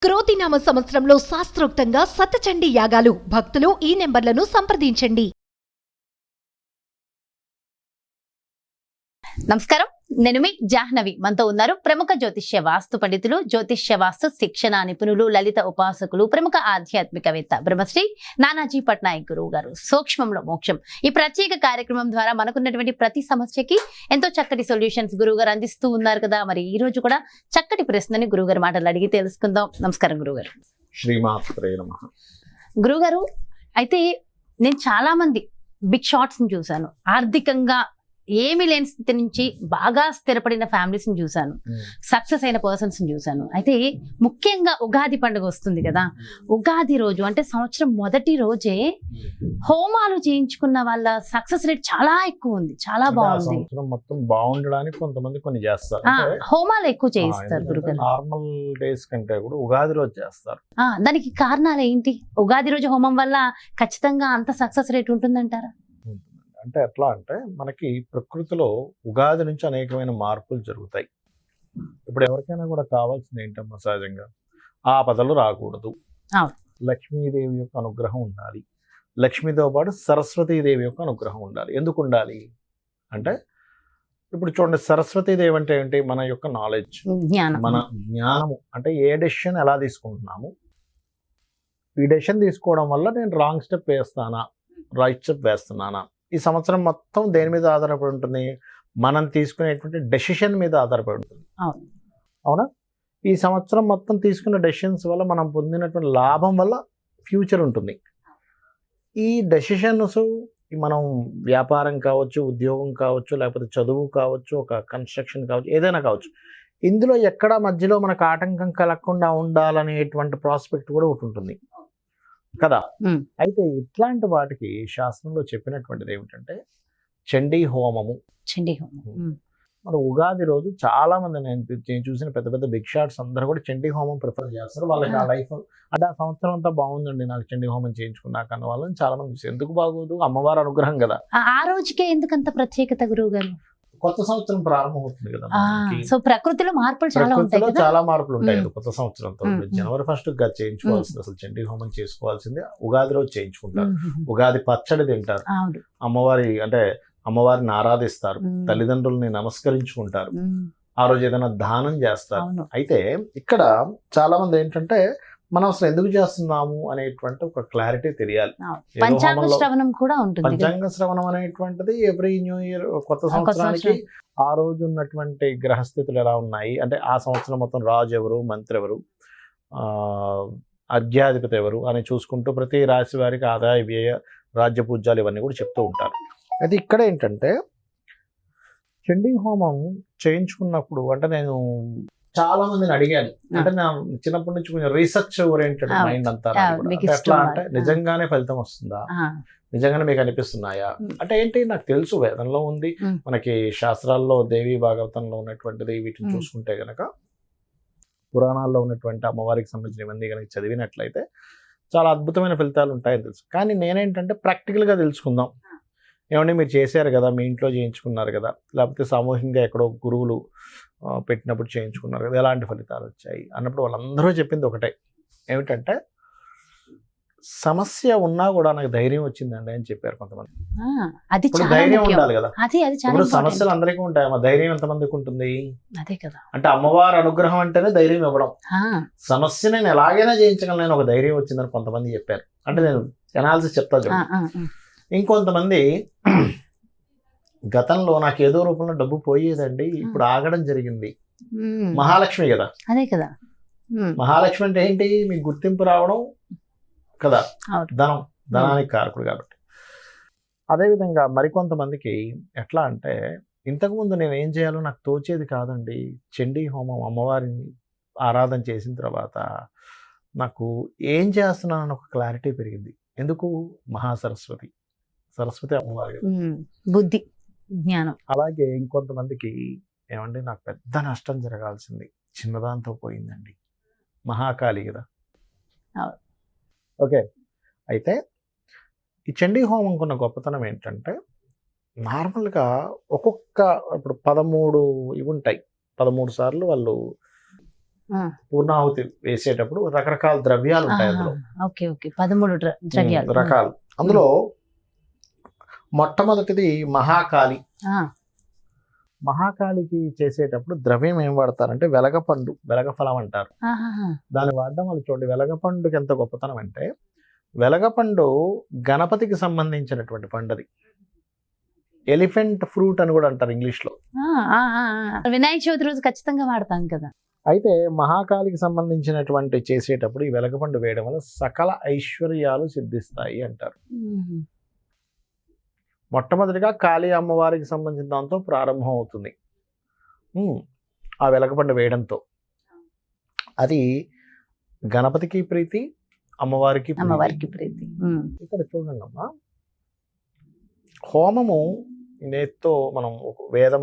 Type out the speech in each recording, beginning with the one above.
క్రోతినామ సంవత్సరంలో శాస్త్రోక్తంగా సతచండీ యాగాలు. భక్తులు ఈ నెంబర్లను సంప్రదించండి. నమస్కారం, నేను మీ జాహ్నవి. మనతో ఉన్నారు ప్రముఖ జ్యోతిష్య వాస్తు పండితులు, జ్యోతిష్య వాస్తు శిక్షణ నిపుణులు, లలిత ఉపాసకులు, ప్రముఖ ఆధ్యాత్మికవేత్త బ్రహ్మశ్రీ నానాజీ పట్నాయక్ గురువు గారు. సూక్ష్మంలో మోక్షం ఈ ప్రత్యేక కార్యక్రమం ద్వారా మనకున్నటువంటి ప్రతి సమస్యకి ఎంతో చక్కటి సొల్యూషన్స్ గురువు గారు అందిస్తూ ఉన్నారు కదా. మరి ఈ రోజు కూడా చక్కటి ప్రశ్నని గురువు గారి మాటలు అడిగి తెలుసుకుందాం. నమస్కారం గురుగారు. శ్రీమాత్రే నమః. గురుగారు, అయితే నేను చాలా మంది బిగ్ షాట్స్ ని చూశాను. ఆర్థికంగా ఏమి లేని స్థితి నుంచి బాగా స్థిరపడిన ఫ్యామిలీస్ ని చూశాను, సక్సెస్ అయిన పర్సన్స్ ని చూశాను. అయితే ముఖ్యంగా ఉగాది పండుగ వస్తుంది కదా, ఉగాది రోజు అంటే సంవత్సరం మొదటి రోజే హోమాలు చేయించుకున్న వాళ్ళ సక్సెస్ రేట్ చాలా ఎక్కువ ఉంది, చాలా బాగుంది. సంవత్సరం మొత్తం బాగుండడానికి కొంతమంది కొన్ని చేస్తారు, హోమాలు ఎక్కువ చేయిస్తారు గురుగారు. నార్మల్ డేస్ కంటే కూడా ఉగాది రోజు చేస్తారు. దానికి కారణాలు ఏంటి? ఉగాది రోజు హోమం వల్ల ఖచ్చితంగా అంత సక్సెస్ రేట్ ఉంటుందంటారా? అంటే ఎట్లా అంటే మనకి ప్రకృతిలో ఉగాది నుంచి అనేకమైన మార్పులు జరుగుతాయి. ఇప్పుడు ఎవరికైనా కూడా కావాల్సింది ఏంటమ్మా, సహజంగా ఆపదలు రాకూడదు, లక్ష్మీదేవి యొక్క అనుగ్రహం ఉండాలి. లక్ష్మీతో పాటు సరస్వతీదేవి యొక్క అనుగ్రహం ఉండాలి. ఎందుకు ఉండాలి అంటే, ఇప్పుడు చూడండి, సరస్వతీదేవి అంటే ఏంటి? మన యొక్క నాలెడ్జ్, మన జ్ఞానము. అంటే ఏ డెసిషన్ ఎలా తీసుకుంటున్నాము, ఈ డెసిషన్ తీసుకోవడం వల్ల నేను రాంగ్ స్టెప్ వేస్తానా, రైట్ స్టెప్ వేస్తున్నానా, ఈ సంవత్సరం మొత్తం దేని మీద ఆధారపడి ఉంటుంది? మనం తీసుకునేటువంటి డెసిషన్ మీద ఆధారపడి ఉంటుంది. అవునా? ఈ సంవత్సరం మొత్తం తీసుకున్న డెసిషన్స్ వల్ల మనం పొందినటువంటి లాభం వల్ల ఫ్యూచర్ ఉంటుంది. ఈ డెసిషన్స్ మనం వ్యాపారం కావచ్చు, ఉద్యోగం కావచ్చు, లేకపోతే చదువు కావచ్చు, ఒక కన్స్ట్రక్షన్ కావచ్చు, ఏదైనా కావచ్చు, ఇందులో ఎక్కడ మధ్యలో మనకు ఆటంకం కలగకుండా ఉండాలనేటువంటి ప్రాస్పెక్ట్ కూడా ఒకటి ఉంటుంది కదా. అయితే ఇట్లాంటి వాటికి శాస్త్రంలో చెప్పినటువంటిది ఏమిటంటే చండీ హోమము. మన ఉగాది రోజు చాలా మంది నేను చూసిన పెద్ద పెద్ద బిగ్ షాట్స్ అందరూ కూడా చండీ హోమం ప్రిఫర్ చేస్తారు. వాళ్ళకి ఆ లైఫ్ అంటే ఆ సంవత్సరం అంతా బాగుందండి, నాకు చండీ హోమం చేయించుకున్నాక అన్న వాళ్ళని చాలా మంది చూసి, ఎందుకు బాగోదు? అమ్మవారి అనుగ్రహం కదా. ఆ రోజుకే ఎందుకంత ప్రత్యేకత గురువు గారు? కొత్త సంవత్సరం ప్రారంభం అవుతుంది కదా. సో ప్రకృతిలో మార్పులు చాలా మార్పులు ఉంటాయి కదా కొత్త సంవత్సరంతో. జనవరి 1 చేయించుకోవాల్సింది, అసలు చండీ హోమం చేసుకోవాల్సింది ఉగాది రోజు చేయించుకుంటారు. ఉగాది పచ్చడి తింటారు, అమ్మవారిని ఆరాధిస్తారు, తల్లిదండ్రుల్ని నమస్కరించుకుంటారు, ఆ రోజు ఏదైనా దానం చేస్తారు. అయితే ఇక్కడ చాలా మంది ఏంటంటే, మనం అసలు ఎందుకు చేస్తున్నాము అనేటువంటి ఒక క్లారిటీ తెలియాలి. పంచాంగ శ్రవణం కూడా ఉంటుంది. పంచాంగ శ్రవణం అనేటువంటిది ఎవ్రీ న్యూ ఇయర్, కొత్త సంవత్సరానికి ఆ రోజు ఉన్నటువంటి గ్రహస్థితులు ఎలా ఉన్నాయి, అంటే ఆ సంవత్సరం మొత్తం రాజు ఎవరు, మంత్రి ఎవరు, అర్ఘ్యాధిపతి ఎవరు అని చూసుకుంటూ ప్రతి రాశి వారికి ఆదాయ వ్యయ రాజ్య పూజ్యాలు ఇవన్నీ కూడా చెప్తూ ఉంటారు. అయితే ఇక్కడ ఏంటంటే, చండీ హోమం చేయించుకున్నప్పుడు అంటే నేను చాలా మందిని అడిగాను. అంటే నా చిన్నప్పటి నుంచి కొంచెం రీసెర్చ్ ఓరియంటెడ్ మైండ్ అంతా. ఎట్లా అంటే, నిజంగానే ఫలితం వస్తుందా, నిజంగానే మీకు అనిపిస్తున్నాయా అంటే ఏంటి? నాకు తెలుసు వేదంలో ఉంది, మనకి శాస్త్రాల్లో దేవి భాగవతంలో ఉన్నటువంటిది, వీటిని చూసుకుంటే గనక పురాణాల్లో ఉన్నటువంటి అమ్మవారికి సంబంధించిన ఇవన్నీ కనుక చదివినట్లయితే చాలా అద్భుతమైన ఫలితాలు ఉంటాయని తెలుసు. కానీ నేనేంటంటే ప్రాక్టికల్గా తెలుసుకుందాం. ఏమంటే మీరు చేశారు కదా, మీ ఇంట్లో చేయించుకున్నారు కదా, లేకపోతే సామూహికంగా ఎక్కడో గురువులు పెట్టినప్పుడు చేయించుకున్నారు కదా, ఎలాంటి ఫలితాలు వచ్చాయి అన్నప్పుడు వాళ్ళందరూ చెప్పింది ఒకటే, ఏమిటంటే సమస్య ఉన్నా కూడా నాకు ధైర్యం వచ్చిందండి అని చెప్పారు కొంతమంది. ధైర్యం ఉండాలి కదా. ఇప్పుడు సమస్యలు అందరికీ ఉంటాయి, మా ధైర్యం ఎంతమందికి ఉంటుంది? అంటే అమ్మవారి అనుగ్రహం అంటేనే ధైర్యం ఇవ్వడం. సమస్య నేను ఎలాగైనా జయించగలను, ఒక ధైర్యం వచ్చిందని కొంతమంది చెప్పారు. అంటే నేను ఎనాలిసిస్ చెప్తా చూడండి. ఇంకొంతమంది గతంలో నాకు ఏదో రూపంలో డబ్బు పోయేదండి, ఇప్పుడు ఆగడం జరిగింది. మహాలక్ష్మి కదా. అదే కదా, మహాలక్ష్మి అంటే ఏంటి? మీకు గుర్తింపు రావడం కదా, ధనానికి కారకుడు కాబట్టి. అదేవిధంగా మరికొంతమందికి ఎట్లా అంటే, ఇంతకుముందు నేను ఏం చేయాలో నాకు తోచేది కాదండి, చండీ హోమం అమ్మవారిని ఆరాధన చేసిన తర్వాత నాకు ఏం చేస్తున్నానని ఒక క్లారిటీ పెరిగింది. ఎందుకు? మహాసరస్వతి, సరస్వతి అమ్మవారి బుద్ధి జ్ఞానం. అలాగే ఇంకొంతమందికి ఏమండి, నాకు పెద్ద నష్టం జరగాల్సింది చిన్నదాంతో పోయిందండి, మహాకాళి కదా. ఓకే, అయితే ఈ చండీ హోమం కొన్న గొప్పతనం ఏంటంటే, నార్మల్గా ఒక్కొక్క ఇప్పుడు 13 ఇవి ఉంటాయి, 13 సార్లు వాళ్ళు పూర్ణాహుతి వేసేటప్పుడు రకరకాల ద్రవ్యాలు ఉంటాయి అందులో. ఓకే ఓకే 13 ద్రవ్యాలు రకాలు. అందులో మొట్టమొదటిది మహాకాళి. మహాకాళికి చేసేటప్పుడు ద్రవ్యం ఏం వాడతారంటే వెలగపండు, వెలగఫలం అంటారు. దాన్ని వాడడం వల్ల చూడండి, వెలగపండుకి ఎంత గొప్పతనం అంటే వెలగపండు గణపతికి సంబంధించినటువంటి పండుది. ఎలిఫెంట్ ఫ్రూట్ అని కూడా అంటారు ఇంగ్లీష్ లో. వినాయక చవితి రోజు ఖచ్చితంగా వాడతాం కదా. అయితే మహాకాళికి సంబంధించినటువంటి చేసేటప్పుడు ఈ వెలగపండు వేయడం వల్ల సకల ఐశ్వర్యాలు సిద్ధిస్తాయి అంటారు. మొట్టమొదటిగా కాళీ అమ్మవారికి సంబంధించిన దాంతో ప్రారంభం అవుతుంది ఆ వెలగపండు వేయడంతో. అది గణపతికి ప్రీతి, అమ్మవారికి ప్రీతి. ఇక్కడ చూడండి అమ్మా, హోమము నేతితో మనం వేద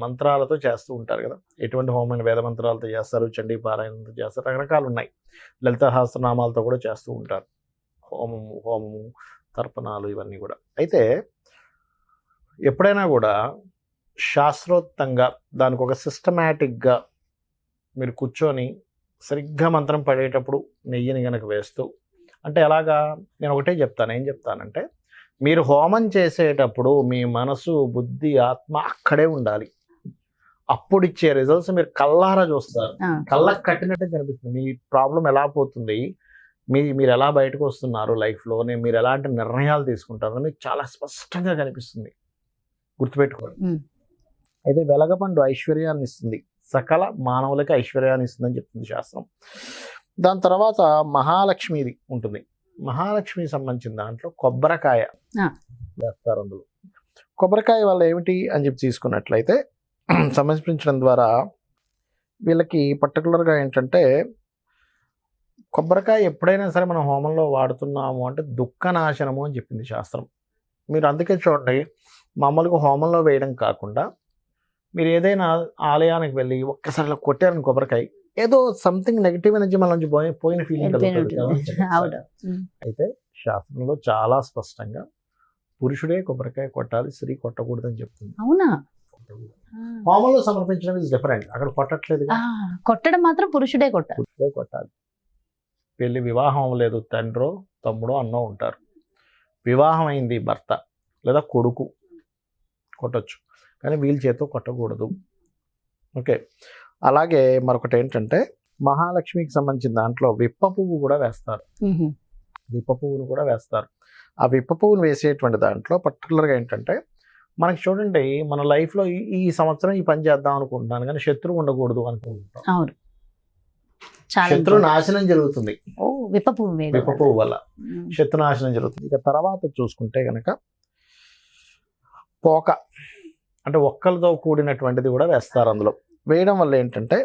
మంత్రాలతో చేస్తూ ఉంటారు కదా. ఎటువంటి హోమం వేద మంత్రాలతో చేస్తారు, చండీ పారాయణంతో చేస్తారు, రకరకాలు ఉన్నాయి. లలిత సహస్రనామాలతో కూడా చేస్తూ ఉంటారు హోమము తర్పణాలు ఇవన్నీ కూడా. అయితే ఎప్పుడైనా కూడా శాస్త్రోక్తంగా దానికి ఒక సిస్టమేటిక్గా మీరు కూర్చొని సరిగ్గా మంత్రం పడేటప్పుడు నెయ్యిని కనుక వేస్తూ, అంటే ఎలాగా, నేను ఒకటే చెప్తాను. ఏం చెప్తానంటే, మీరు హోమం చేసేటప్పుడు మీ మనసు, బుద్ధి, ఆత్మ అక్కడే ఉండాలి. అప్పుడు ఇచ్చే రిజల్ట్స్ మీరు కళ్ళారా చూస్తారు. కళ్ళకు కట్టినట్టే కనిపిస్తుంది. మీ ప్రాబ్లం ఎలా పోతుంది, మీరు ఎలా బయటకు వస్తున్నారు లైఫ్లో, మీరు ఎలాంటి నిర్ణయాలు తీసుకుంటారు అని చాలా స్పష్టంగా కనిపిస్తుంది. గుర్తుపెట్టుకోండి. అయితే వెలగపండు ఐశ్వర్యాన్ని ఇస్తుంది, సకల మానవులకి ఐశ్వర్యాన్ని ఇస్తుందని చెప్తుంది శాస్త్రం. దాని తర్వాత మహాలక్ష్మిది ఉంటుంది. మహాలక్ష్మికి సంబంధించిన దాంట్లో కొబ్బరికాయ వేస్తారు. అందులో కొబ్బరికాయ వల్ల ఏమిటి అని చెప్పి తీసుకున్నట్లయితే సమర్పించడం ద్వారా వీళ్ళకి పర్టికులర్గా ఏంటంటే, కొబ్బరికాయ ఎప్పుడైనా సరే మనం హోమంలో వాడుతున్నాము అంటే దుఃఖనాశనము అని చెప్పింది శాస్త్రం. మీరు అందుకే చూడండి, మామూలుగా హోమంలో వేయడం కాకుండా మీరు ఏదైనా ఆలయానికి వెళ్ళి ఒక్కసారి కొట్టారని కొబ్బరికాయ, ఏదో సంథింగ్ నెగిటివ్ ఎనర్జీ మన నుంచి పోయిన ఫీలింగ్ కలుగుతుంది. అయితే శాస్త్రంలో చాలా స్పష్టంగా పురుషుడే కొబ్బరికాయ కొట్టాలి, స్త్రీ కొట్టకూడదు అని చెప్తుంది. అవునా? హోమంలో సమర్పించడం ఇస్ డిఫరెంట్. అక్కడ కొట్టట్లేదు, కొట్టడం మాత్రం పురుషుడే కొట్టాలి. పెళ్లి వివాహం లేదు, తండ్రో తమ్ముడో అన్నో ఉంటారు. వివాహం అయింది భర్త లేదా కొడుకు కొట్టచ్చు, కానీ వీళ్ళ చేతితో కొట్టకూడదు. ఓకే. అలాగే మరొకటి ఏంటంటే, మహాలక్ష్మికి సంబంధించిన దాంట్లో విప్ప పువ్వు కూడా వేస్తారు. విప్ప పువ్వును కూడా వేస్తారు. ఆ విప్ప పువ్వును వేసేటువంటి దాంట్లో పర్టికులర్గా ఏంటంటే, మనకి చూడండి, మన లైఫ్లో ఈ సంవత్సరం ఈ పని చేద్దాం అనుకుంటున్నాను కానీ శత్రువు ఉండకూడదు అనుకుంటున్నాం. శత్రు నాశనం జరుగుతుంది విప్ప పువ్వు వల్ల, శత్రు నాశనం జరుగుతుంది. ఇక తర్వాత చూసుకుంటే కనుక పోక అంటే ఒక్కలతో కూడినటువంటిది కూడా వేస్తారు. అందులో వేయడం వల్ల ఏంటంటే,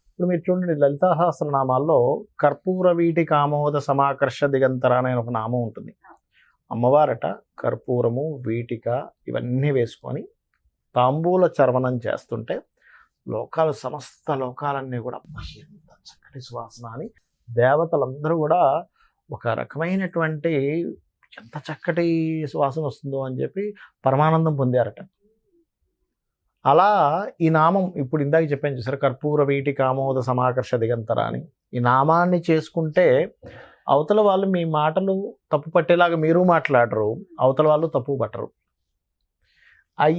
ఇప్పుడు మీరు చూడండి, లలితా సహస్రనామాల్లో కర్పూర వీటి కామోద సమాకర్ష దిగంతర అనే ఒక నామం ఉంటుంది. అమ్మవారట కర్పూరము, వీటిక ఇవన్నీ వేసుకొని తాంబూల చర్వణం చేస్తుంటే సమస్త లోకాలన్నీ కూడా ఎంత చక్కటి సువాసన అని దేవతలందరూ కూడా ఒక రకమైనటువంటి ఎంత చక్కటి సువాసన వస్తుందో అని చెప్పి పరమానందం పొందారట. అలా ఈ నామం ఇప్పుడు ఇందాక చెప్పాను చూసారు, కర్పూర వీటి కామోద సమాకర్ష దిగంతర అని. ఈ నామాన్ని చేసుకుంటే అవతల వాళ్ళు మీ మాటలు తప్పు పట్టేలాగా మీరు మాట్లాడరు, అవతల వాళ్ళు తప్పు పట్టరు.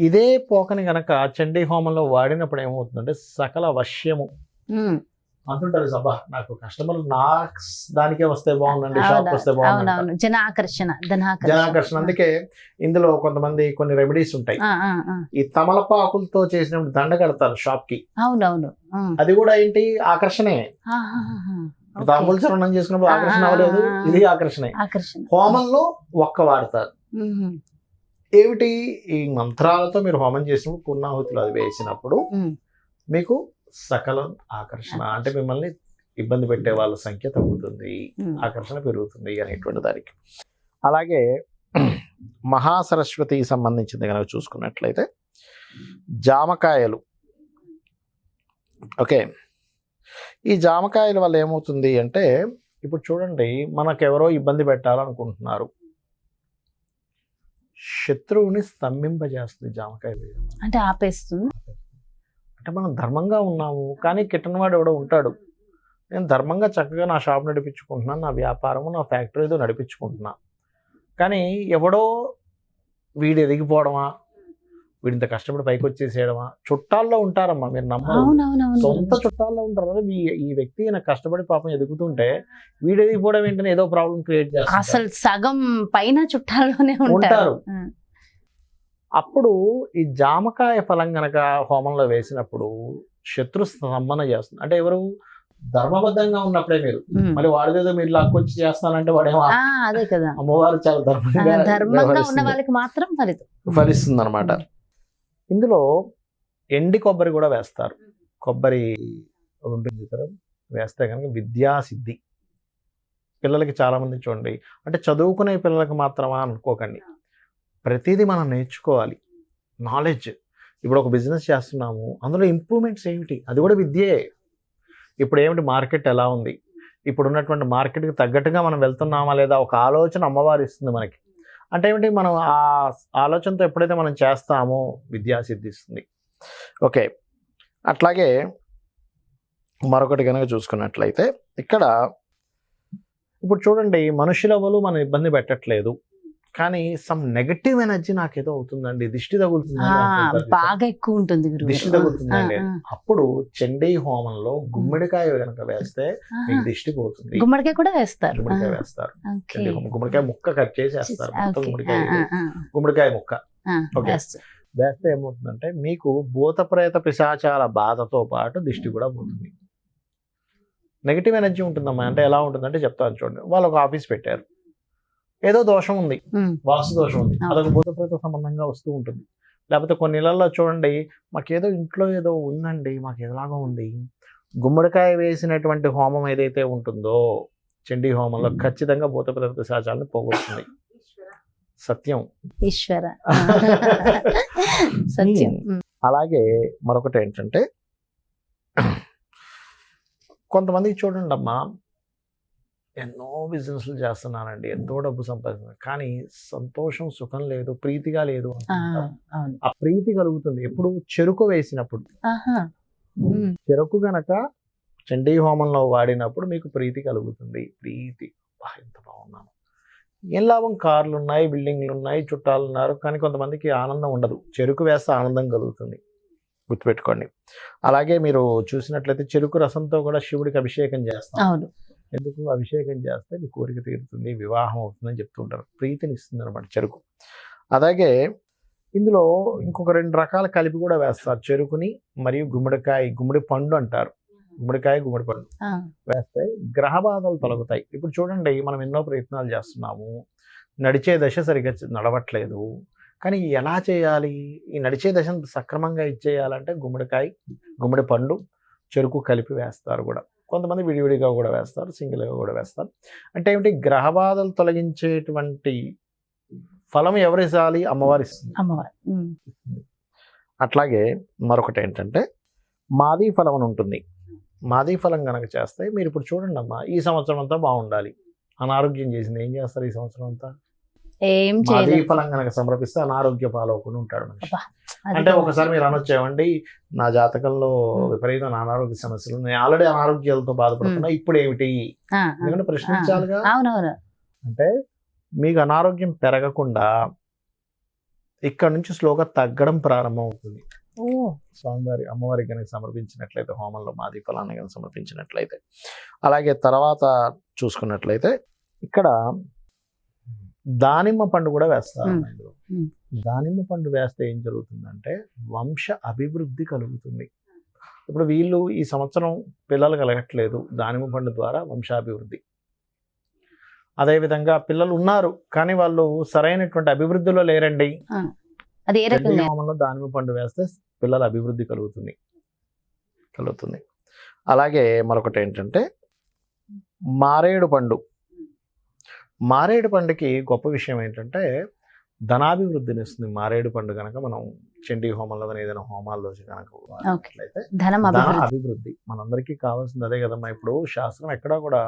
ఇదే పోకని గనక చండీ హోమంలో వాడినప్పుడు ఏమవుతుందంటే సకల వశ్యము అంటుంటారు. సభ నాకు కస్టమర్లు నా దానికే వస్తే బాగుందండి, షాప్ వస్తే బాగుంది, జనాకర్షణ. అందుకే ఇందులో కొన్ని రెమెడీస్ ఉంటాయి. ఈ తమలపాకులతో చేసిన దండ కడతారు షాప్ కి. అవునవును, అది కూడా ఏంటి, ఆకర్షణే. తాంబూల చరణం చేసుకున్నప్పుడు ఆకర్షణ అవ్వలేదు, ఇది ఆకర్షణే. హోమంలో ఒక్క వాడతారు. ఏమిటి, ఈ మంత్రాలతో మీరు హోమం చేసినప్పుడు పూర్ణాహుతిలో అది వేసినప్పుడు మీకు సకల ఆకర్షణ, అంటే మిమ్మల్ని ఇబ్బంది పెట్టే వాళ్ళ సంఖ్య తగ్గుతుంది, ఆకర్షణ పెరుగుతుంది అనేటువంటి దానికి. అలాగే మహాసరస్వతి సంబంధించింది కనుక చూసుకున్నట్లయితే జామకాయలు. ఓకే, ఈ జామకాయల వల్ల ఏమవుతుంది అంటే, ఇప్పుడు చూడండి, మనకెవరో ఇబ్బంది పెట్టాలనుకుంటున్నారు, శత్రువుని స్తంభింపజేస్తుంది జామకాయ వేయడం. అంటే ఆపేస్తుంది. అంటే మనం ధర్మంగా ఉన్నాము కానీ కిట్టనవాడు ఎవడో ఉంటాడు, నేను ధర్మంగా చక్కగా నా షాప్ నడిపించుకుంటున్నాను, నా వ్యాపారము నా ఫ్యాక్టరీ ఏదో నడిపించుకుంటున్నా. కానీ ఎవడో వీడు ఎదిగిపోవడమా, వీడింత కష్టపడి పైకి వచ్చేసేయడమా, చుట్టాల్లో ఉంటారమ్మా, మీరు నమ్మరు, సొంత చుట్టాల్లో ఉంటారు కదా. ఈ వ్యక్తి నాకు కష్టపడి పాపం ఎదుగుతుంటే వీడు ఎదిగిపోవడం ఏంటనే ఏదో ప్రాబ్లం క్రియేట్ చేస్తారు. అసలు సగం పైన చుట్టాల్లోనే ఉంటారు. అప్పుడు ఈ జామకాయ ఫలం గనక హోమంలో వేసినప్పుడు శత్రు స్తంభన చేస్తుంది. అంటే ఎవరు ధర్మబద్ధంగా ఉన్నప్పుడే మీరు మళ్ళీ వాడిదేదో మీరు లాక్కొచ్చి చేస్తానంటే వాడేమో అదే కదా, అమ్మవారు చాలా ధర్మంగా ఉన్న వాళ్ళకి మాత్రం ఫలిస్తుంది అనమాట. ఇందులో ఎండి కొబ్బరి కూడా వేస్తారు. కొబ్బరి ఉంటుంది కదా, వేస్తే కనుక విద్యాసిద్ధి. పిల్లలకి చాలా మంది చూడండి, అంటే చదువుకునే పిల్లలకి మాత్రమా అనుకోకండి, ప్రతిదీ మనం నేర్చుకోవాలి. నాలెడ్జ్, ఇప్పుడు ఒక బిజినెస్ చేస్తున్నాము, అందులో ఇంప్రూవ్మెంట్స్ ఏమిటి, అది కూడా విద్యే. ఇప్పుడు ఏమిటి మార్కెట్ ఎలా ఉంది, ఇప్పుడు ఉన్నటువంటి మార్కెట్కి తగ్గట్టుగా మనం వెళ్తున్నామా లేదా, ఒక ఆలోచన అమ్మవారు ఇస్తుంది మనకి. అంటే ఏమిటి, మనం ఆ ఆలోచనతో ఎప్పుడైతే మనం చేస్తామో విద్యా సిద్ధిస్తుంది. ఓకే, అట్లాగే మరొకటి కనుక చూసుకున్నట్లయితే ఇక్కడ ఇప్పుడు చూడండి, మనుషులెవరు మనం ఇబ్బంది పెట్టట్లేదు, కానీ సమ్ నెగటివ్ ఎనర్జీ నాకేదో అవుతుందండి, దిష్టి తగులుతుందండి, బాగా ఎక్కువ ఉంటుంది, దిష్టి తగులుతుందండి. అప్పుడు చండీ హోమంలో గుమ్మడికాయ కనుక వేస్తే మీకు దిష్టి పోతుంది. గుమ్మడికాయ కూడా వేస్తారు, గుమ్మడికాయ వేస్తారు. గుమ్మడికాయ ముక్క కట్ చేసి వేస్తారు, గుమ్మడికాయ ముక్క. ఓకే, వేస్తే ఏమవుతుందంటే మీకు భూత ప్రేత పిశాచాల బాధతో పాటు దిష్టి కూడా పోతుంది. నెగిటివ్ ఎనర్జీ ఉంటుందమ్మా. అంటే ఎలా ఉంటుందంటే చెప్తాను చూడండి, వాళ్ళు ఒక ఆఫీస్ పెట్టారు, ఏదో దోషం ఉంది, వాస్తు దోషం ఉంది, అదొక భూతప్రేత సంబంధంగా వస్తూ ఉంటుంది. లేకపోతే కొన్ని ఇళ్లలో చూడండి, మాకేదో ఇంట్లో ఏదో ఉందండి, మాకు ఎలాగో ఉంది, గుమ్మడికాయ వేసినటువంటి హోమం ఏదైతే ఉంటుందో చండీ హోమంలో ఖచ్చితంగా భూతప్రేత పిశాచాలను పోగొడుతుంది. సత్యం, ఈశ్వర సత్యం. అలాగే మరొకటి ఏంటంటే, కొంతమందికి చూడండి అమ్మా, ఎన్నో బిజినెస్లు చేస్తున్నానండి, ఎంతో డబ్బు సంపాదిస్తున్నాను, కానీ సంతోషం సుఖం లేదు, ప్రీతిగా లేదు. ఆ ప్రీతి కలుగుతుంది ఎప్పుడు చెరుకు వేసినప్పుడు. చెరుకు గనక చండీ హోమంలో వాడినప్పుడు మీకు ప్రీతి కలుగుతుంది. ప్రీతి, ఎంత బాగున్నాను, ఏం లాభం, కార్లు ఉన్నాయి, బిల్డింగ్లు ఉన్నాయి, చుట్టాలు ఉన్నారు, కానీ కొంతమందికి ఆనందం ఉండదు. చెరుకు వేస్తే ఆనందం కలుగుతుంది, గుర్తుపెట్టుకోండి. అలాగే మీరు చూసినట్లయితే చెరుకు రసంతో కూడా శివుడికి అభిషేకం చేస్తాం. ఎందుకు, అభిషేకం చేస్తే మీ కోరిక తీరుతుంది, వివాహం అవుతుందని చెప్తుంటారు, ప్రీతిని ఇస్తుంది అనమాట చెరుకు. అలాగే ఇందులో ఇంకొక 2 రకాల కలిపి కూడా వేస్తారు, చెరుకుని మరియు గుమ్మడికాయ, గుమ్మడి పండు అంటారు, గుమ్మడికాయ గుమ్మడి పండు వేస్తే గ్రహ బాధలు తొలగుతాయి. ఇప్పుడు చూడండి, మనం ఎన్నో ప్రయత్నాలు చేస్తున్నాము, నడిచే దశ సరిగ్గా నడవట్లేదు, కానీ ఎలా చేయాలి, ఈ నడిచే దశను సక్రమంగా ఇచ్చేయాలంటే గుమ్మడికాయ గుమ్మడి పండు చెరుకు కలిపి వేస్తారు కూడా. కొంతమంది విడివిడిగా కూడా వేస్తారు, సింగిల్గా కూడా వేస్తారు. అంటే ఏమిటి, గ్రహ బాధలు తొలగించేటువంటి ఫలం ఎవరు ఇవ్వాలి, అమ్మవారు ఇస్తుంది. అట్లాగే మరొకటి ఏంటంటే మాదీ ఫలం అని ఉంటుంది. మాదీ ఫలం కనుక చేస్తే మీరు ఇప్పుడు చూడండి అమ్మా, ఈ సంవత్సరం అంతా బాగుండాలి, అనారోగ్యం చేసింది, ఏం చేస్తారు ఈ సంవత్సరం అంతా, మాదీ ఫలం కనుక సమర్పిస్తే అనారోగ్య పాలవకుండా ఉంటాడు మనిషి. అంటే ఒకసారి మీరు అనొచ్చేవండి, నా జాతకంలో విపరీతమైన అనారోగ్య సమస్యలు, నేను ఆల్రెడీ అనారోగ్యాలతో బాధపడుతున్నా, ఇప్పుడు ఏమిటి, ఎందుకంటే ప్రశ్నించాలిగా. అంటే మీకు అనారోగ్యం పెరగకుండా ఇక్కడ నుంచి స్లోగా తగ్గడం ప్రారంభం అవుతుంది. స్వామివారి అమ్మవారికి కనుక సమర్పించినట్లయితే, హోమంలో మాదీ ఫలాన్ని కనుక సమర్పించినట్లయితే. అలాగే తర్వాత చూసుకున్నట్లయితే ఇక్కడ దానిమ్మ పండు కూడా వేస్తారు. దానిమ్మ పండు వేస్తే ఏం జరుగుతుందంటే వంశ అభివృద్ధి కలుగుతుంది. ఇప్పుడు వీళ్ళు ఈ సంవత్సరం పిల్లలు కలగట్లేదు, దానిమ్మ పండు ద్వారా వంశాభివృద్ధి. అదేవిధంగా పిల్లలు ఉన్నారు కానీ వాళ్ళు సరైనటువంటి అభివృద్ధిలో లేరండి, హోమంలో దానిమ్మ పండు వేస్తే పిల్లల అభివృద్ధి కలుగుతుంది. అలాగే మరొకటి ఏంటంటే మారేడు పండు. మారేడు పండుకి గొప్ప విషయం ఏంటంటే ధనాభివృద్ధిని ఇస్తుంది. మారేడు పండు కనుక మనం చండీ హోమంలో కానీ ఏదైనా హోమాల్లో కనుక ధన అభివృద్ధి మనందరికీ కావాల్సింది అదే కదమ్మా. ఇప్పుడు శాస్త్రం ఎక్కడా కూడా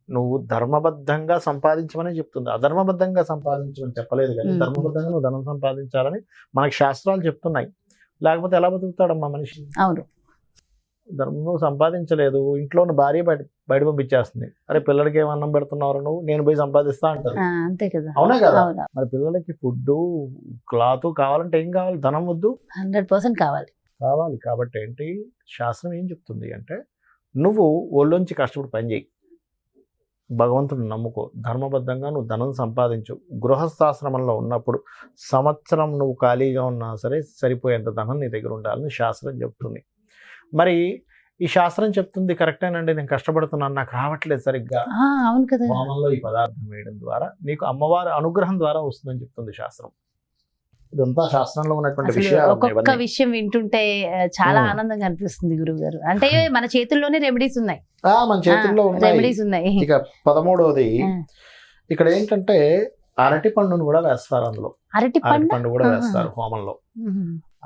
నువ్వు ధర్మబద్ధంగా సంపాదించమని చెప్తుంది, అధర్మబద్ధంగా సంపాదించమని చెప్పలేదు. కానీ ధర్మబద్ధంగా నువ్వు ధనం సంపాదించాలని మనకి శాస్త్రాలు చెప్తున్నాయి. లేకపోతే ఎలా బతుకుతాడమ్మా మనిషి? అవును. నువ్వు సంపాదించలేదు, ఇంట్లో ఉన్న భార్య బయట పంపించేస్తుంది. అరే పిల్లలకి ఏం అన్నం పెడుతున్నావు నువ్వు, నేను పోయి సంపాదిస్తా అంటారు. అంతే కదా. అవునా కదా? అవునా. మరి పిల్లలకి ఫుడ్ క్లాత్ కావాలంటే ఏం కావాలి? ధనం వద్దు? 100% కావాలి. కాబట్టి ఏంటి, శాస్త్రం ఏం చెప్తుంది అంటే నువ్వు ఒళ్ళొంచి కష్టపడి పని చేయి, భగవంతుడు నమ్ముకో, ధర్మబద్ధంగా నువ్వు ధనం సంపాదించు. గృహస్థాశ్రమంలో ఉన్నప్పుడు సంవత్సరం నువ్వు ఖాళీగా ఉన్నా సరే సరిపోయేంత ధనం నీ దగ్గర ఉండాలని శాస్త్రం చెప్తుంది. మరి ఈ శాస్త్రం చెప్తుంది కరెక్టేనండి, నేను కష్టపడుతున్నాను, నాకు రావట్లేదు సరిగ్గా. అవును కదా. హోమంలో ఈ పదార్థం వేయడం ద్వారా నీకు అమ్మవారి అనుగ్రహం ద్వారా వస్తుందని చెప్తుంది శాస్త్రం. ఇదంతా శాస్త్రంలో ఉన్నటువంటి విషయాలు. ఒక్కొక్క విషయం వింటుంటే చాలా ఆనందంగా అనిపిస్తుంది గురువు గారు. అంటే మన చేతుల్లోనే రెమెడీస్ ఉన్నాయి. మన చేతుల్లో రెమెడీస్ ఉన్నాయి. ఇక 13వది ఇక్కడ ఏంటంటే అరటి పండును కూడా వేస్తారు. అందులో అరటి పండు కూడా వేస్తారు హోమంలో.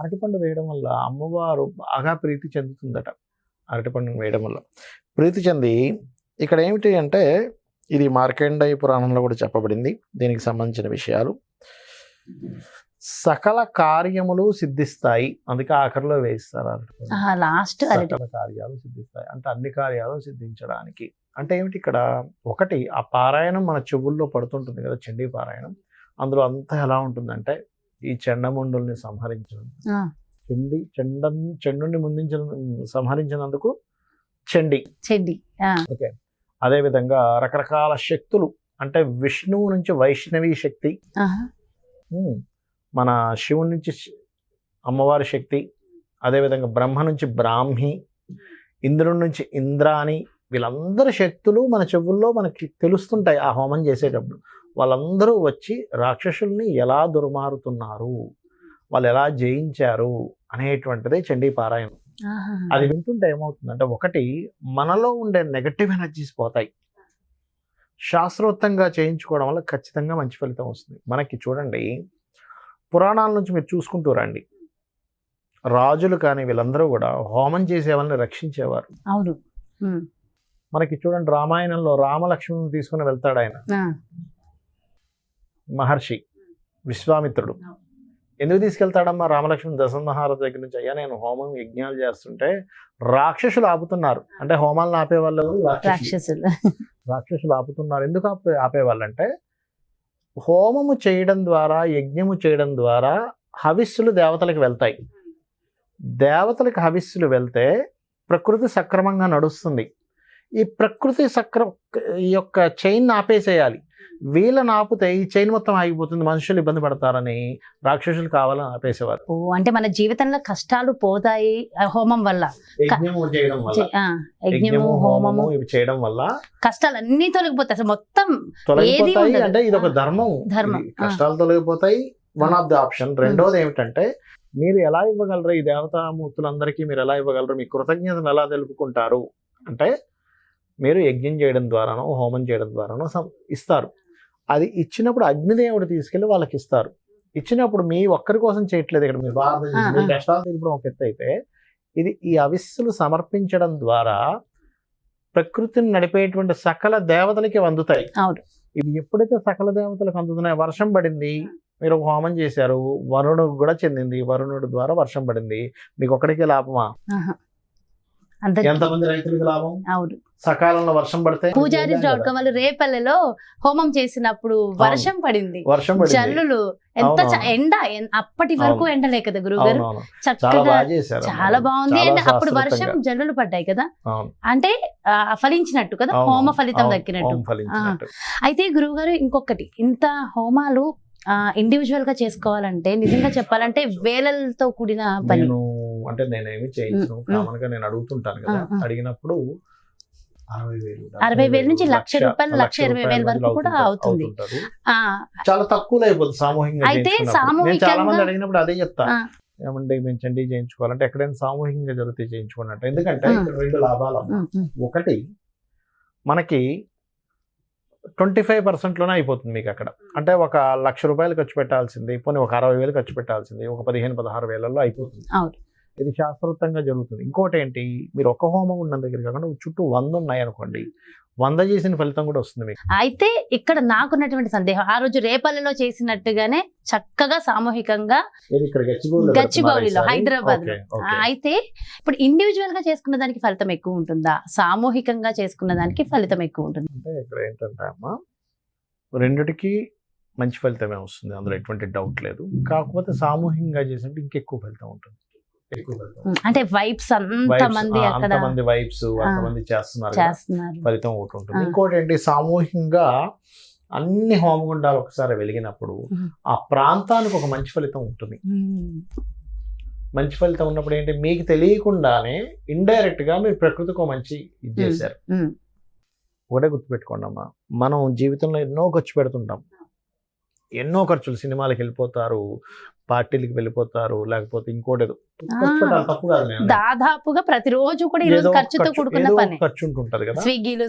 అరటిపండు వేయడం వల్ల అమ్మవారు బాగా ప్రీతి చెందుతుందట. అరటిపండును వేయడం వల్ల ప్రీతి చెంది, ఇక్కడ ఏమిటి అంటే ఇది మార్కండేయ పురాణంలో కూడా చెప్పబడింది దీనికి సంబంధించిన విషయాలు. సకల కార్యములు సిద్ధిస్తాయి, అందుకే ఆఖరిలో వేయిస్తారు లాస్ట్. సకల కార్యాలు సిద్ధిస్తాయి అంటే అన్ని కార్యాలు సిద్ధించడానికి. అంటే ఏమిటి ఇక్కడ, ఒకటి ఆ పారాయణం మన చెవుల్లో పడుతుంటుంది కదా, చండీ పారాయణం. అందులో అంతా ఎలా ఉంటుందంటే ఈ చెండముండుల్ని సంహరించడం, చెండుని సంహరించినందుకు చండి. ఓకే. అదే విధంగా రకరకాల శక్తులు, అంటే విష్ణువు నుంచి వైష్ణవి శక్తి, మన శివుడి నుంచి అమ్మవారి శక్తి, అదేవిధంగా బ్రహ్మ నుంచి బ్రాహ్మి, ఇంద్రుడి నుంచి ఇంద్రాని, వీళ్ళందరి శక్తులు మన చెవుల్లో మనకి తెలుస్తుంటాయి ఆ హోమం చేసేటప్పుడు. వాళ్ళందరూ వచ్చి రాక్షసుల్ని ఎలా దుర్మారుతున్నారు, వాళ్ళు ఎలా జయించారు అనేటువంటిదే చండీ పారాయణం. అది వింటుంటే ఏమవుతుందంటే, ఒకటి మనలో ఉండే నెగటివ్ ఎనర్జీస్ పోతాయి. శాస్త్రోక్తంగా చేయించుకోవడం వల్ల ఖచ్చితంగా మంచి ఫలితం వస్తుంది. మనకి చూడండి, పురాణాల నుంచి మీరు చూసుకుంటూ రండి, రాజులు కానీ వీళ్ళందరూ కూడా హోమం చేసే వాళ్ళని రక్షించేవారు. అవును. మనకి చూడండి, రామాయణంలో రామలక్ష్మణుని తీసుకుని వెళ్తాడు ఆయన మహర్షి విశ్వామిత్రుడు. ఎందుకు తీసుకెళ్తాడమ్మా రామలక్ష్మణ్ దశమహారాజు దగ్గర నుంచి? అయ్యా నేను హోమం యజ్ఞాలు చేస్తుంటే రాక్షసులు ఆపుతున్నారు. అంటే హోమాలను ఆపేవాళ్ళు రాక్షసులు ఆపుతున్నారు. ఎందుకు ఆపేవాళ్ళు అంటే, హోమము చేయడం ద్వారా, యజ్ఞము చేయడం ద్వారా హవిస్సులు దేవతలకు వెళ్తాయి. దేవతలకు హవిస్సులు వెళ్తే ప్రకృతి సక్రమంగా నడుస్తుంది. ఈ ప్రకృతి ఈ యొక్క చైన్ ఆపేసేయాలి. వీళ్ళని ఆపితే ఈ చైన్ మొత్తం ఆగిపోతుంది, మనుషులు ఇబ్బంది పడతారని రాక్షసులు కావాలని ఆపేసేవారు. అంటే మన జీవితంలో కష్టాలు పోతాయి హోమం వల్ల, యజ్ఞము చేయడం వల్ల, యజ్ఞము హోమము ఇవి చేయడం వల్ల కష్టాలన్నీ తొలగిపోతాయి, మొత్తం తొలగిపోతాయి. అంటే ఇది ఒక ధర్మం. కష్టాలు తొలగిపోతాయి, వన్ ఆఫ్ ది ఆప్షన్. రెండోది ఏమిటంటే, మీరు ఎలా ఇవ్వగలరు ఈ దేవతామూర్తులందరికీ, మీరు ఎలా ఇవ్వగలరు, మీ కృతజ్ఞతను ఎలా తెలుపుకుంటారు అంటే, మీరు యజ్ఞం చేయడం ద్వారానో హోమం చేయడం ద్వారానో ఇస్తారు. అది ఇచ్చినప్పుడు అగ్నిదేవుడు తీసుకెళ్ళి వాళ్ళకి ఇస్తారు. ఇచ్చినప్పుడు మీ ఒక్కరి కోసం చేయట్లేదు. ఇక్కడ మీరు భారతదేశం కష్టాలు తీర్పడం ఒక ఎత్తు అయితే, ఇది ఈ అవిస్సులు సమర్పించడం ద్వారా ప్రకృతిని నడిపేటువంటి సకల దేవతలకి అందుతాయి. ఇవి ఎప్పుడైతే సకల దేవతలకు అందుతున్నాయో, వర్షం పడింది, మీరు ఒక హోమం చేశారు, వరుణుడు కూడా చెందింది, వరుణుడు ద్వారా వర్షం పడింది, మీకు ఒక్కడికే లాభమా? ఎంతమంది రైతులకు లాభం? సకాలంలో వర్షం పడితే. పూజారి వాళ్ళు రేపల్లెలో హోమం చేసినప్పుడు వర్షం పడింది, జల్లులు, ఎంత ఎండ, అప్పటి వరకు ఎండలే కదా గురుగారు, చక్కగా చాలా బాగుంది. అండ్ అప్పుడు వర్షం జల్లులు పడ్డాయి కదా, అంటే ఫలించినట్టు కదా, హోమ ఫలితం దక్కినట్టు. అయితే గురువుగారు ఇంకొకటి, ఇంత హోమాలు ఇండివిజువల్ గా చేసుకోవాలంటే, నిజంగా చెప్పాలంటే వేలలతో కూడిన పని. అంటే నేనేమి చేయించను, కామన్ గా నేను అడుగుతుంటాను కదా, అడిగినప్పుడు 60,000 నుంచి 1,00,000 రూపాయలు, 1,20,000 వరకు కూడా అవుతుంది. చాలా తక్కువలో అయిపోతుంది సామూహికంగా. అయితే చాలా మంది అడిగినప్పుడు అదే చెప్తా, ఏమంటే మేము చండీ చేయించుకోవాలంటే ఎక్కడైనా సామూహికంగా జరిగితే చేయించుకున్నట్టు. ఎందుకంటే 2 లాభాలు. ఒకటి, మనకి 25%లోనే అయిపోతుంది మీకు అక్కడ. అంటే ఒక 1,00,000 రూపాయలు ఖర్చు పెట్టాల్సింది, పోనీ ఒక 60,000 ఖర్చు పెట్టాల్సింది ఒక 15-16,000లో అయిపోతుంది. ఇది శాస్త్రోక్తంగా జరుగుతుంది. ఇంకోటి ఏంటి, మీరు ఒక హోమం ఉన్న దగ్గర కాకుండా చుట్టూ 100 ఉన్నాయి అనుకోండి, 100 చేసిన ఫలితం కూడా వస్తుంది మీకు. అయితే ఇక్కడ నాకున్నటువంటి సందేహం, ఆ రోజు రేపల్లిలో చేసినట్టుగానే చక్కగా సామూహికంగా ఇక్కడ గచ్చిబౌలిలో హైదరాబాద్ లో. అయితే ఇప్పుడు ఇండివిజువల్ గా చేసుకున్న దానికి ఫలితం ఎక్కువ ఉంటుందా, సామూహికంగా చేసుకున్న దానికి ఫలితం ఎక్కువ ఉంటుంది? అంటే ఇక్కడ ఏంటంటే అమ్మా, రెండిటికి మంచి ఫలితమే వస్తుంది, అందులో ఎటువంటి డౌట్ లేదు. కాకపోతే సామూహికంగా చేసినట్టు ఇంకెక్కువ ఫలితం ఉంటుంది. అంటే వైబ్స్ అంతమంది అక్కడ అంతమంది వైబ్స్ అంతమంది చేస్తున్నారు, ఫలితం ఒకటి ఉంటుంది. ఇంకోటి ఏంటి, సామూహికంగా అన్ని హోమగుండాలు ఒకసారి వెలిగినప్పుడు ఆ ప్రాంతానికి ఒక మంచి ఫలితం ఉంటుంది. మంచి ఫలితం ఉన్నప్పుడు ఏంటి, మీకు తెలియకుండానే ఇండైరెక్ట్ గా మీరు ప్రకృతికి ఒక మంచి ఇది చేశారు. ఒకటే గుర్తుపెట్టుకోండి అమ్మా, మనం జీవితంలో ఎన్నో ఖర్చు పెడుతుంటాం, ఎన్నో ఖర్చులు, సినిమాలకు వెళ్ళిపోతారు, పార్టీలకు వెళ్ళిపోతారు, లేకపోతే ఇంకోటి తప్పు కాదు, దాదాపుగా ప్రతిరోజు కూడా ఈరోజు ఖర్చుతో కూడుకున్న పని, ఖర్చు ఉంటుంటది కదా, స్విగ్గీలు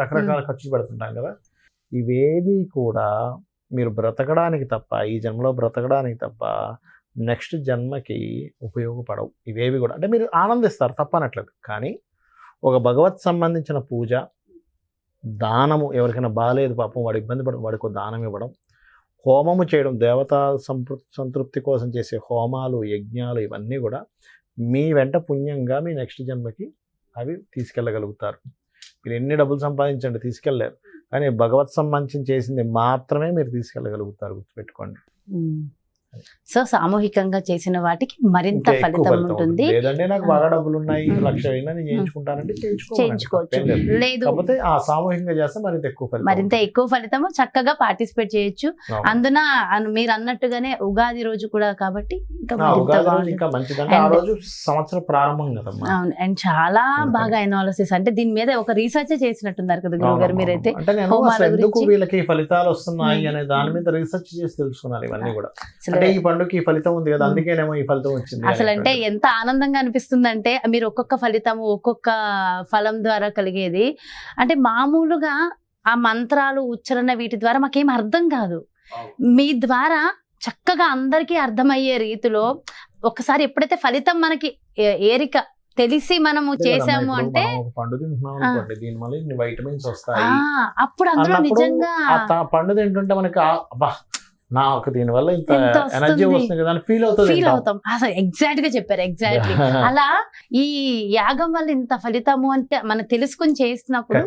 రకరకాల ఖర్చులు పెడుతుంటాం కదా. ఇవేవి కూడా మీరు బ్రతకడానికి తప్ప, ఈ జన్మలో బ్రతకడానికి తప్ప నెక్స్ట్ జన్మకి ఉపయోగపడవు ఇవేవి కూడా. అంటే మీరు ఆనందిస్తారు తప్పనట్లేదు, కానీ ఒక భగవత్ సంబంధించిన పూజ, దానము, ఎవరికైనా బాగాలేదు పాపం వాడు ఇబ్బంది పడదు, వాడికి దానం ఇవ్వడం, హోమము చేయడం, దేవతా సంతృప్తి కోసం చేసే హోమాలు, యజ్ఞాలు, ఇవన్నీ కూడా మీ వెంట పుణ్యంగా మీ నెక్స్ట్ జన్మకి అవి తీసుకెళ్ళగలుగుతారు. మీరు ఎన్ని డబ్బులు సంపాదించండి తీసుకెళ్ళలేరు, కానీ భగవత్ సంబంధించి చేసింది మాత్రమే మీరు తీసుకెళ్ళగలుగుతారు, గుర్తుపెట్టుకోండి. సో సామూహికంగా చేసిన వాటికి మరింత ఫలితం ఉంటుంది. లేదంటే నాకు బాగా డబ్బులు ఉన్నాయి, 1,00,000 అయినా నేను చేయించుకుంటానంటే చేయించుకోవచ్చు, లేదు కాకపోతే ఆ సామూహికంగా చేస్తే మరింత ఎక్కువ ఫలితము, చక్కగా పార్టిసిపేట్ చేయొచ్చు. అందున మీరు అన్నట్టుగానే ఉగాది రోజు కూడా కాబట్టి ఇంకా మంచిదంటే ఆ రోజు సంవత్సరం ప్రారంభం కదమ్మా. అవును, అండ్ చాలా బాగా ఎనాలిసిస్, అంటే దీని మీద ఒక రీసెర్చ్ చేసినట్టున్నారు కదా గురువు గారు మీరైతే. అంటే నేను ఎందుకు వీళ్ళకి ఫలితాలు వస్తున్నాయి అనే దాని మీద రీసెర్చ్ చేసి తెలుసుకున్నాను ఇవన్నీ కూడా. ఈ పండుగ ఈ ఫలితం ఉంది కదా, అందుకేనేమో ఈ ఫలితం వచ్చింది. అసలు అంటే ఎంత ఆనందంగా అనిపిస్తుంది అంటే, మీరు ఒక్కొక్క ఫలితము ఒక్కొక్క ఫలం ద్వారా కలిగేది, అంటే మామూలుగా ఆ మంత్రాలు ఉచ్చారణ వీటి ద్వారా మాకేం అర్థం కాదు, మీ ద్వారా చక్కగా అందరికీ అర్థమయ్యే రీతిలో ఒకసారి ఎప్పుడైతే ఫలితం మనకి ఏరిక తెలిసి మనము చేసాము అంటే, పండు తింటున్నాం అనుకోండి, దీని వల్ల ఇన్ని వైటమిన్స్ వస్తాయి, అప్పుడు అందులో నిజంగా పండు తింటుంటే మనకి అబ్బా నాకు దీనివల్ల ఇంత ఎనర్జీ వస్తుంది కదా అని ఫీల్ అవుతాం. అసలు ఎగ్జాక్ట్ గా చెప్పారు, ఎగ్జాక్ట్లీ అలా ఈ యాగం వల్ల ఇంత ఫలితము అంటే మనం తెలుసుకుని చేస్తున్నప్పుడు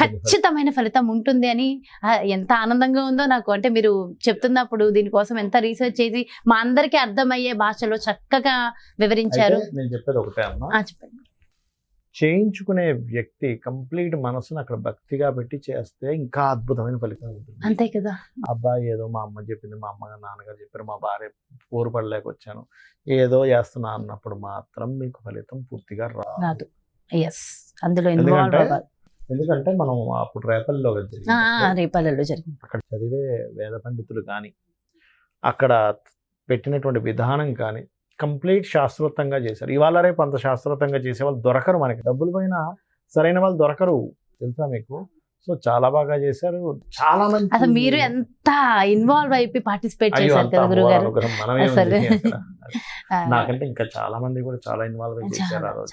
ఖచ్చితమైన ఫలితం ఉంటుంది అని ఎంత ఆనందంగా ఉందో నాకు. అంటే మీరు చెప్తున్నప్పుడు దీనికోసం ఎంత రీసెర్చ్ చేసి మా అందరికీ అర్థమయ్యే భాషలో చక్కగా వివరించారు. నేను చెప్పేది ఒకటే అమ్మా, చెప్పండి. చేయించుకునే వ్యక్తి కంప్లీట్ మనసును అక్కడ భక్తిగా పెట్టి చేస్తే ఇంకా అద్భుతమైన ఫలితం ఉంటుంది. అంతే కదా. అబ్బాయి ఏదో మా అమ్మ చెప్పింది, మా అమ్మగారు నాన్నగారు చెప్పారు, మా భార్య ఊరు పడలేక వచ్చాను, ఏదో చేస్తున్నా అన్నప్పుడు మాత్రం మీకు ఫలితం పూర్తిగా రాదు. అందులో ఎందుకంటే మనం అప్పుడు రేపల్లిలో జరిగింది, అక్కడ చదివే వేద పండితులు కానీ, అక్కడ పెట్టినటువంటి విధానం కానీ కంప్లీట్ శాస్త్రోక్తంగా చేశారు. ఇవాళ రేపు అంత శాస్త్రోక్తంగా చేసే వాళ్ళు దొరకరు, మనకి డబ్బులు పైన సరైన వాళ్ళు దొరకరు, తెలుసా మీకు. సో చాలా బాగా చేశారు, చాలా మంది. అసలు మీరు ఎంత ఇన్వాల్వ్ అయిపోయి పార్టిసిపేట్ చేశారు కదా గురువు గారు. నాకంటే ఇంకా చాలా మంది కూడా చాలా ఇన్వాల్వ్ అయి చేశారు,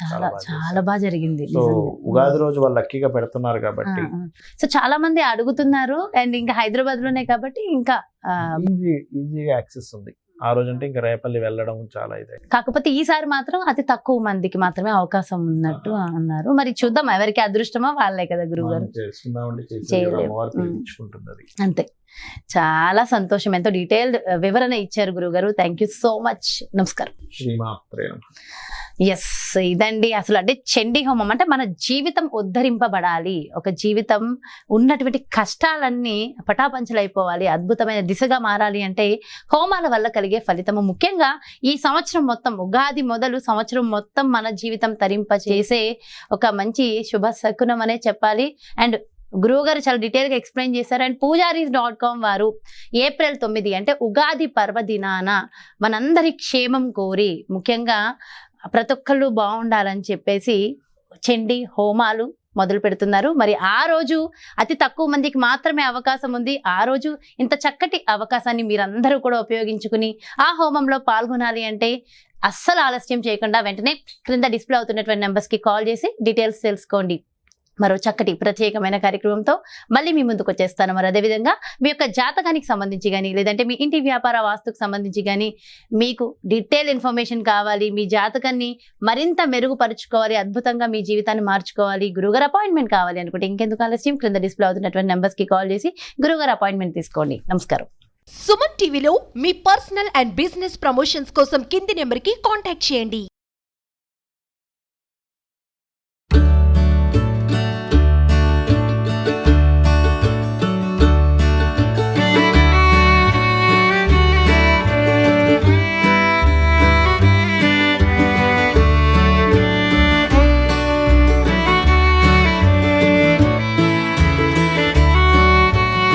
చాలా బాగా జరిగింది. సో ఉగాది రోజు వాళ్ళు లక్కీగా పెడుతున్నారు కాబట్టి. సో చాలా మంది అడుగుతున్నారు, అండ్ ఇంకా హైదరాబాద్ లోనే కాబట్టి ఇంకా ఈజీగా యాక్సెస్ ఉంది. ఆ రోజు అంటే ఇంకా రేపల్లి వెళ్ళడం చాలా ఇదే. కాకపోతే ఈసారి మాత్రం అతి తక్కువ మందికి మాత్రమే అవకాశం ఉన్నట్టు అన్నారు. మరి చూద్దాం, ఎవరికి అదృష్టమో వాళ్ళే కదా గురువు గారు. అంతే. చాలా సంతోషం, ఎంతో డీటెయిల్డ్ వివరణ ఇచ్చారు గురువు గారు. Thank you so much. నమస్కారం. ఎస్, ఇదండి అసలు. అంటే చండీ హోమం అంటే మన జీవితం ఉద్ధరింపబడాలి, ఒక జీవితం ఉన్నటువంటి కష్టాలన్నీ పటాపంచలైపోవాలి, అద్భుతమైన దిశగా మారాలి అంటే హోమాల వల్ల కలిగే ఫలితము. ముఖ్యంగా ఈ సంవత్సరం మొత్తం, ఉగాది మొదలు సంవత్సరం మొత్తం మన జీవితం తరింప చేసే ఒక మంచి శుభ శకునం అనే చెప్పాలి. అండ్ గురువు గారు చాలా డీటెయిల్ గా ఎక్స్ప్లెయిన్ చేశారు. అండ్ పూజారీస్.com వారు ఏప్రిల్ 9 అంటే ఉగాది పర్వదినాన మనందరి క్షేమం కోరి, ముఖ్యంగా ప్రతి ఒక్కళ్ళు బాగుండాలని చెప్పేసి చండీ హోమాలు మొదలు పెడుతున్నారు. మరి ఆ రోజు అతి తక్కువ మందికి మాత్రమే అవకాశం ఉంది. ఆ రోజు ఇంత చక్కటి అవకాశాన్ని మీరందరూ కూడా ఉపయోగించుకుని ఆ హోమంలో పాల్గొనాలి అంటే అస్సలు ఆలస్యం చేయకుండా వెంటనే క్రింద డిస్ప్లే అవుతున్నటువంటి నెంబర్స్కి కాల్ చేసి డీటెయిల్స్ తెలుసుకోండి. మరో చక్కటి ప్రత్యేకమైన కార్యక్రమంతో మళ్ళీ మీ ముందుకు వచ్చేస్తాను. మరి అదేవిధంగా మీ యొక్క జాతకానికి సంబంధించి కానీ, లేదంటే మీ ఇంటి వ్యాపార వాస్తుకు సంబంధించి కానీ మీకు డీటెయిల్ ఇన్ఫర్మేషన్ కావాలి, మీ జాతకాన్ని మరింత మెరుగుపరుచుకోవాలి, అద్భుతంగా మీ జీవితాన్ని మార్చుకోవాలి, గురుగారు అపాయింట్మెంట్ కావాలి అనుకుంటే ఇంకెందుకు ఆలస్యం, క్రింద డిస్ప్లే అవుతున్నటువంటి నెంబర్స్ కి కాల్ చేసి గురుగారు అపాయింట్మెంట్ తీసుకోండి. నమస్కారం. సుమన్ టీవీలో మీ పర్సనల్ అండ్ బిజినెస్ ప్రమోషన్స్ కోసం కింది నెంబర్కి కాంటాక్ట్ చేయండి.